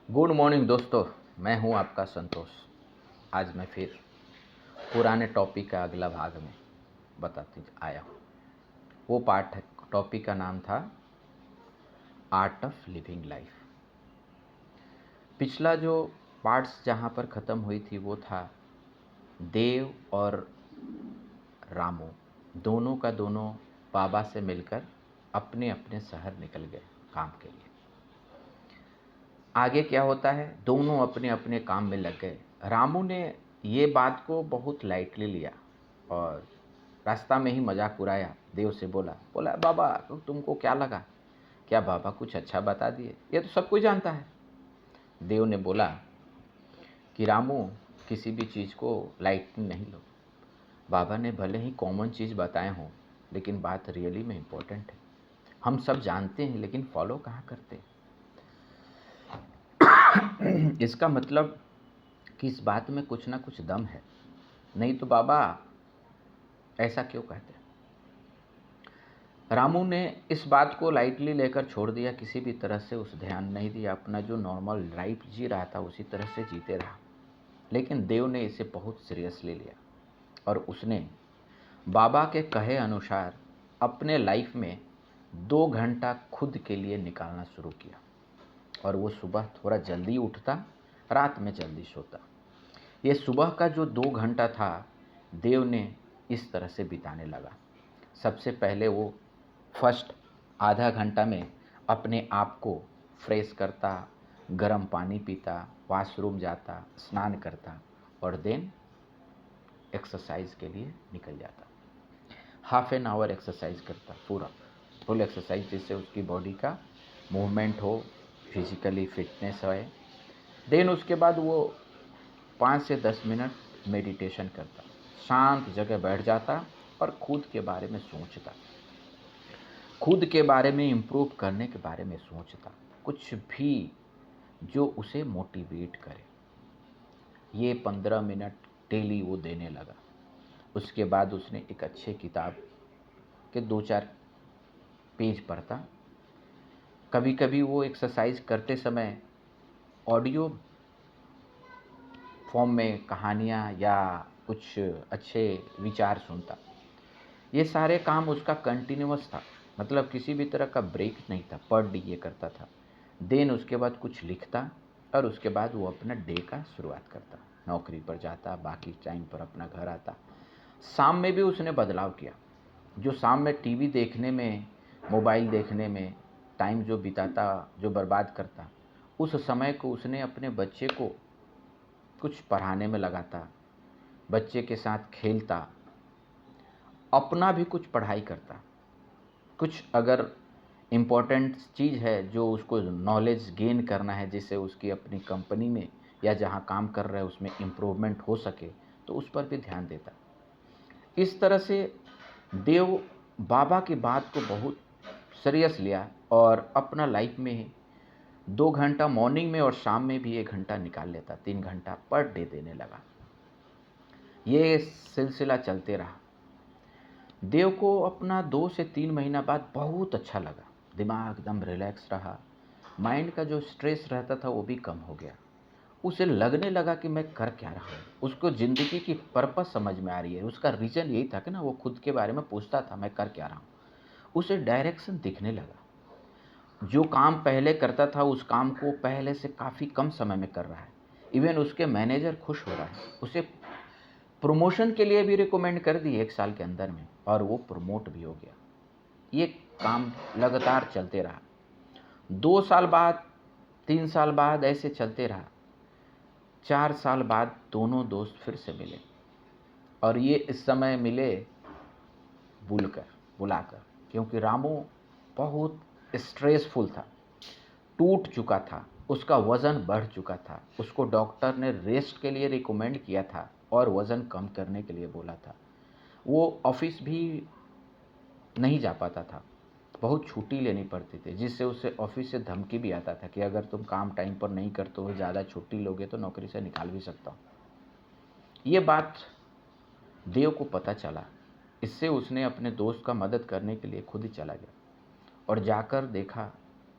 Good morning दोस्तों। मैं हूं आपका संतोष। आज मैं फिर पुराने टॉपिक का अगला भाग में बताते आया हूं। वो पार्ट है, टॉपिक का नाम था आर्ट ऑफ लिविंग लाइफ। पिछला जो पार्ट्स जहां पर ख़त्म हुई थी वो था देव और रामू दोनों का दोनों बाबा से मिलकर अपने अपने शहर निकल गए काम के लिए। आगे क्या होता है, दोनों अपने अपने काम में लग गए। रामू ने ये बात को बहुत लाइटली लिया और रास्ता में ही मजाक उड़ाया। देव से बोला बोला बाबा तुमको क्या लगा, क्या बाबा कुछ अच्छा बता दिए, ये तो सब कोई जानता है। देव ने बोला कि रामू किसी भी चीज़ को लाइटली नहीं लो। बाबा ने भले ही कॉमन चीज़ बताए हों लेकिन बात रियली में इम्पोर्टेंट है। हम सब जानते हैं लेकिन फॉलो कहाँ करते। इसका मतलब कि इस बात में कुछ ना कुछ दम है, नहीं तो बाबा ऐसा क्यों कहते। रामू ने इस बात को लाइटली लेकर छोड़ दिया, किसी भी तरह से उस ध्यान नहीं दिया, अपना जो नॉर्मल लाइफ जी रहा था उसी तरह से जीते रहा। लेकिन देव ने इसे बहुत सीरियसली लिया और उसने बाबा के कहे अनुसार अपने लाइफ में 2 घंटा खुद के लिए निकालना शुरू किया। और वो सुबह थोड़ा जल्दी उठता, रात में जल्दी सोता। ये सुबह का जो 2 घंटा था देव ने इस तरह से बिताने लगा। सबसे पहले वो फर्स्ट आधा घंटा में अपने आप को फ्रेश करता, गर्म पानी पीता, वॉशरूम जाता, स्नान करता और देन एक्सरसाइज के लिए निकल जाता। हाफ एन आवर एक्सरसाइज करता, पूरा फुल एक्सरसाइज, जिससे उसकी बॉडी का मूवमेंट हो, फिजिकली फिटनेस है। देन उसके बाद वो 5 से 10 मिनट मेडिटेशन करता, शांत जगह बैठ जाता और खुद के बारे में सोचता, खुद के बारे में इम्प्रूव करने के बारे में सोचता, कुछ भी जो उसे मोटिवेट करे। ये 15 मिनट डेली वो देने लगा। उसके बाद उसने एक अच्छे किताब के 2-4 पेज पढ़ता। कभी कभी वो एक्सरसाइज करते समय ऑडियो फॉर्म में कहानियाँ या कुछ अच्छे विचार सुनता। ये सारे काम उसका कंटिन्यूअस था, मतलब किसी भी तरह का ब्रेक नहीं था, पर डे ये करता था। देन उसके बाद कुछ लिखता और उसके बाद वो अपना डे का शुरुआत करता, नौकरी पर जाता, बाकी टाइम पर अपना घर आता। शाम में भी उसने बदलाव किया। जो शाम में टीवी देखने में, मोबाइल देखने में टाइम जो बिताता, जो बर्बाद करता, उस समय को उसने अपने बच्चे को कुछ पढ़ाने में लगाता, बच्चे के साथ खेलता, अपना भी कुछ पढ़ाई करता। कुछ अगर इम्पोर्टेंट चीज़ है जो उसको नॉलेज गेन करना है, जिससे उसकी अपनी कंपनी में या जहाँ काम कर रहा है उसमें इम्प्रूवमेंट हो सके, तो उस पर भी ध्यान देता। इस तरह से देव बाबा की बात को बहुत सीरियस लिया और अपना लाइफ में 2 घंटा मॉर्निंग में और शाम में भी 1 घंटा निकाल लेता, 3 घंटा पर डे देने लगा। ये सिलसिला चलते रहा। देव को अपना 2 से 3 महीना बाद बहुत अच्छा लगा, दिमाग एकदम रिलैक्स रहा, माइंड का जो स्ट्रेस रहता था वो भी कम हो गया। उसे लगने लगा कि मैं कर क्या रहा हूँ, उसको ज़िंदगी की पर्पस समझ में आ रही है। उसका रीज़न यही था कि ना, वो खुद के बारे में पूछता था, मैं कर क्या रहा हूँ। उसे डायरेक्शन दिखने लगा। जो काम पहले करता था उस काम को पहले से काफ़ी कम समय में कर रहा है। इवन उसके मैनेजर खुश हो रहा है, उसे प्रमोशन के लिए भी रिकमेंड कर दी 1 साल के अंदर में, और वो प्रमोट भी हो गया। ये काम लगातार चलते रहा। 2 साल बाद, 3 साल बाद ऐसे चलते रहा। 4 साल बाद दोनों दोस्त फिर से मिले, और ये इस समय मिले बुलाकर, क्योंकि रामू बहुत स्ट्रेसफुल था, टूट चुका था, उसका वज़न बढ़ चुका था। उसको डॉक्टर ने रेस्ट के लिए रिकमेंड किया था और वज़न कम करने के लिए बोला था। वो ऑफिस भी नहीं जा पाता था, बहुत छुट्टी लेनी पड़ती थी, जिससे उसे ऑफिस से धमकी भी आता था कि अगर तुम काम टाइम पर नहीं करते हो, ज़्यादा छुट्टी लोगे तो नौकरी से निकाल भी सकता हूँ। ये बात देव को पता चला। इससे उसने अपने दोस्त का मदद करने के लिए खुद ही चला गया और जाकर देखा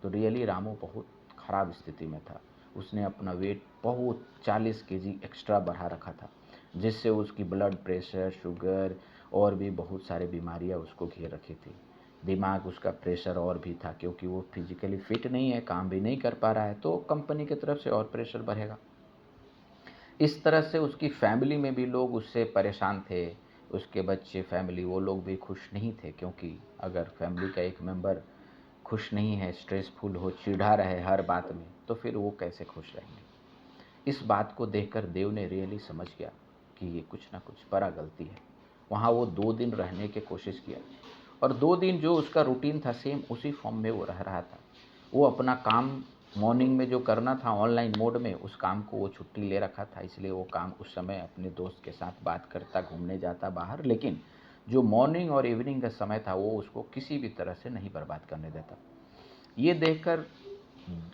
तो रियली रामू बहुत ख़राब स्थिति में था। उसने अपना वेट बहुत 40 केजी एक्स्ट्रा बढ़ा रखा था, जिससे उसकी ब्लड प्रेशर, शुगर और भी बहुत सारी बीमारियां उसको घेर रखी थी। दिमाग उसका प्रेशर और भी था, क्योंकि वो फिजिकली फिट नहीं है, काम भी नहीं कर पा रहा है, तो कंपनी की तरफ से और प्रेशर बढ़ेगा। इस तरह से उसकी फैमिली में भी लोग उससे परेशान थे। उसके बच्चे, फैमिली, वो लोग भी खुश नहीं थे, क्योंकि अगर फैमिली का एक मेंबर खुश नहीं है, स्ट्रेसफुल हो, चिढ़ा रहे हर बात में, तो फिर वो कैसे खुश रहेंगे। इस बात को देखकर देव ने रियली समझ गया कि ये कुछ ना कुछ बड़ा गलती है। वहाँ वो 2 दिन रहने की कोशिश किया, और 2 दिन जो उसका रूटीन था, सेम उसी फॉर्म में वो रह रहा था। वो अपना काम मॉर्निंग में जो करना था ऑनलाइन मोड में, उस काम को वो छुट्टी ले रखा था, इसलिए वो काम उस समय अपने दोस्त के साथ बात करता, घूमने जाता बाहर, लेकिन जो मॉर्निंग और इवनिंग का समय था वो उसको किसी भी तरह से नहीं बर्बाद करने देता। ये देखकर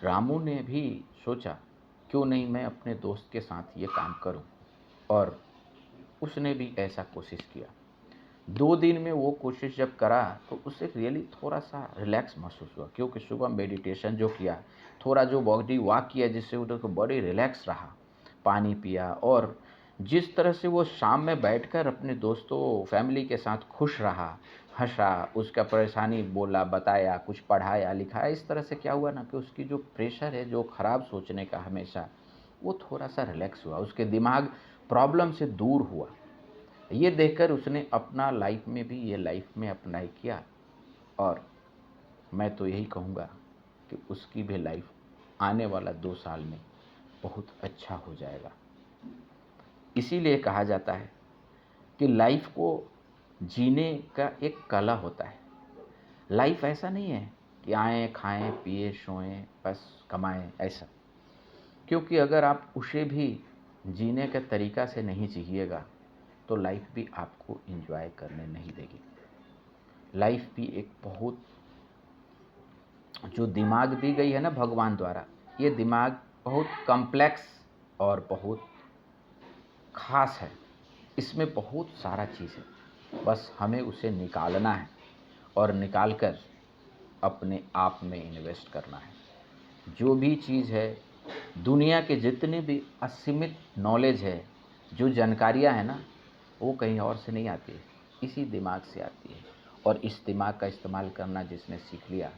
रामू ने भी सोचा, क्यों नहीं मैं अपने दोस्त के साथ ये काम करूं, और उसने भी ऐसा कोशिश किया। 2 दिन में वो कोशिश जब करा, तो उसे रियली थोड़ा-सा रिलैक्स महसूस हुआ, क्योंकि सुबह मेडिटेशन जो किया, थोड़ा जो बॉडी वॉक किया, जिससे उसको बड़ी रिलैक्स रहा, पानी पिया, और जिस तरह से वो शाम में बैठकर अपने दोस्तों, फैमिली के साथ खुश रहा, हँसा, उसका परेशानी बोला, बताया, कुछ पढ़ाया, लिखाया, इस तरह से क्या हुआ ना कि उसकी जो प्रेशर है, जो खराब सोचने का हमेशा, वो थोड़ा-सा रिलैक्स हुआ, उसके दिमाग प्रॉब्लम से दूर हुआ। ये देखकर उसने अपना लाइफ में भी ये लाइफ में अप्लाई किया, और मैं तो यही कहूँगा कि उसकी भी लाइफ आने वाला 2 साल में बहुत अच्छा हो जाएगा। इसीलिए कहा जाता है कि लाइफ को जीने का एक कला होता है। लाइफ ऐसा नहीं है कि आएँ, खाएँ, पिएँ, सोएँ, बस कमाएँ, ऐसा। क्योंकि अगर आप उसे भी जीने के तरीका से नहीं जिएगा, तो लाइफ भी आपको एंजॉय करने नहीं देगी। लाइफ भी एक बहुत, जो दिमाग दी गई है ना भगवान द्वारा, ये दिमाग बहुत कॉम्प्लेक्स और बहुत ख़ास है। इसमें बहुत सारा चीज़ है, बस हमें उसे निकालना है, और निकाल कर अपने आप में इन्वेस्ट करना है। जो भी चीज़ है, दुनिया के जितने भी असीमित नॉलेज है, जो जानकारियाँ हैं ना, वो कहीं और से नहीं आती है, इसी दिमाग से आती है। और इस दिमाग का इस्तेमाल करना जिसने सीख लिया,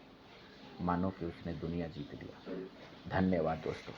मानो कि उसने दुनिया जीत लिया। धन्यवाद दोस्तों।